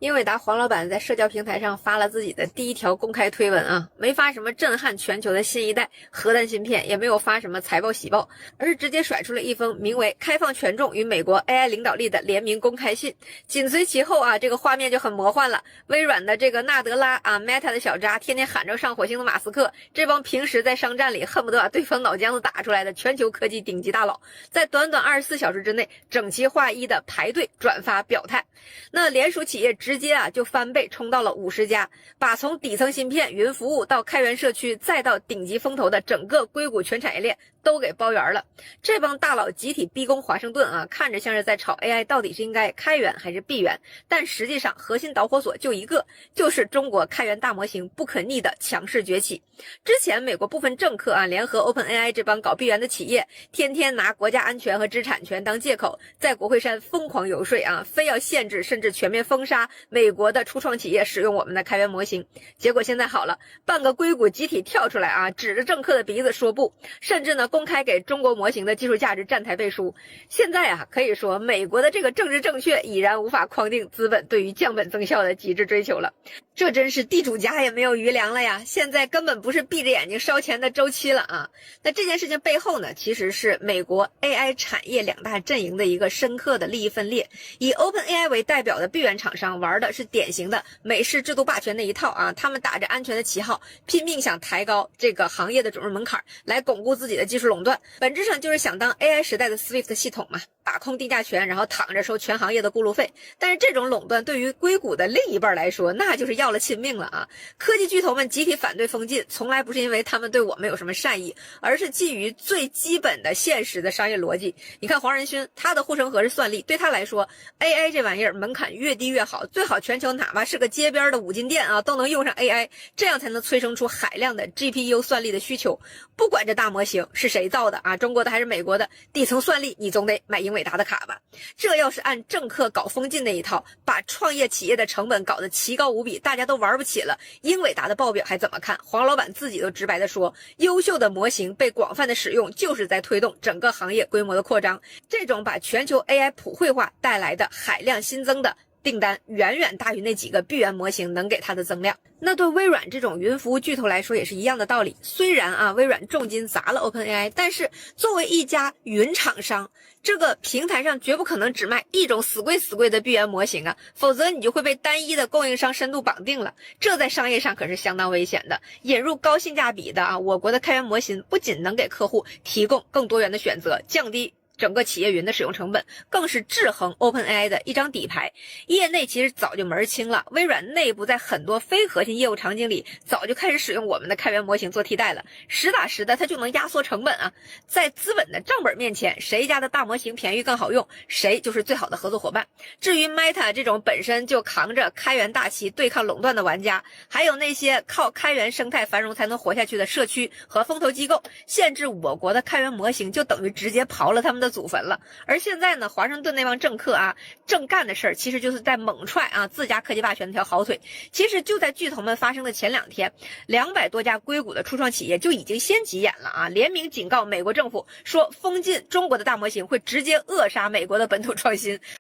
英伟达黄老板在社交平台上发了自己的第一条公开推文啊，没发什么震撼全球的新一代核弹芯片，也没有发什么财报喜报，而是直接甩出了一封名为《开放权重与美国 AI 领导力的联名公开信》。紧随其后啊，这个画面就很魔幻了。微软的这个纳德拉啊 ，Meta 的小扎，天天喊着上火星的马斯克，这帮平时在商战里恨不得把对方脑浆子打出来的全球科技顶级大佬，在短短24小时之内整齐划一的排队转发表态。那联属企业直接就翻倍冲到了50家，把从底层芯片、云服务到开源社区，再到顶级风投的整个硅谷全产业链都给包圆了。这帮大佬集体逼宫华盛顿啊，看着像是在吵 AI 到底是应该开源还是闭源，但实际上核心导火索就一个，就是中国开源大模型不可逆的强势崛起。之前美国部分政客联合 OpenAI 这帮搞闭源的企业，天天拿国家安全和知识产权当借口，在国会山疯狂游说非要限制甚至全面封杀美国的初创企业使用我们的开源模型。结果现在好了，半个硅谷集体跳出来指着政客的鼻子说不，甚至呢公开给中国模型的技术价值站台背书。现在可以说美国的这个政治正确已然无法框定资本对于降本增效的极致追求了。这真是地主家也没有余粮了呀，现在根本不是闭着眼睛烧钱的周期了那这件事情背后呢，其实是美国 AI 产业两大阵营的一个深刻的利益分裂。以 OpenAI 为代表的闭源厂商玩的是典型的美式制度霸权那一套他们打着安全的旗号，拼命想抬高这个行业的准入门槛，来巩固自己的技术垄断，本质上就是想当 AI 时代的 Swift 系统嘛，把控定价权，然后躺着收全行业的过路费。但是这种垄断对于硅谷的另一半来说，那就是要了亲命了科技巨头们集体反对封禁，从来不是因为他们对我们有什么善意，而是基于最基本的现实的商业逻辑。你看黄仁勋，他的护城河是算力，对他来说 AI 这玩意儿门槛越低越好，最好全球哪怕是个街边的五金店都能用上 AI， 这样才能催生出海量的 GPU 算力的需求。不管这大模型是谁造的中国的还是美国的，底层算力你总得买英伟达的卡吧。这要是按政客搞封禁那一套，把创业企业的成本搞得奇高无比，大家都玩不起了，英伟达的报表还怎么看？黄老板自己都直白的说，优秀的模型被广泛的使用，就是在推动整个行业规模的扩张。这种把全球 AI 普惠化带来的海量新增的订单，远远大于那几个闭源模型能给它的增量。那对微软这种云服务巨头来说也是一样的道理。虽然微软重金砸了 OpenAI， 但是作为一家云厂商，这个平台上绝不可能只卖一种死贵的闭源模型否则你就会被单一的供应商深度绑定了，这在商业上可是相当危险的。引入高性价比的我国的开源模型，不仅能给客户提供更多元的选择，降低整个企业云的使用成本，更是制衡 OpenAI 的一张底牌。业内其实早就门儿清了，微软内部在很多非核心业务场景里早就开始使用我们的开源模型做替代了，实打实的它就能压缩成本在资本的账本面前，谁家的大模型便宜更好用，谁就是最好的合作伙伴。至于 Meta 这种本身就扛着开源大旗对抗垄断的玩家，还有那些靠开源生态繁荣才能活下去的社区和风投机构，限制我国的开源模型，就等于直接刨了他们的祖坟了。而现在呢，华盛顿那帮政客正干的事儿，其实就是在猛踹自家科技霸权那条好腿。其实就在巨头们发生的前2天，200多家硅谷的初创企业就已经先急眼了联名警告美国政府说，封禁中国的大模型会直接扼杀美国的本土创新。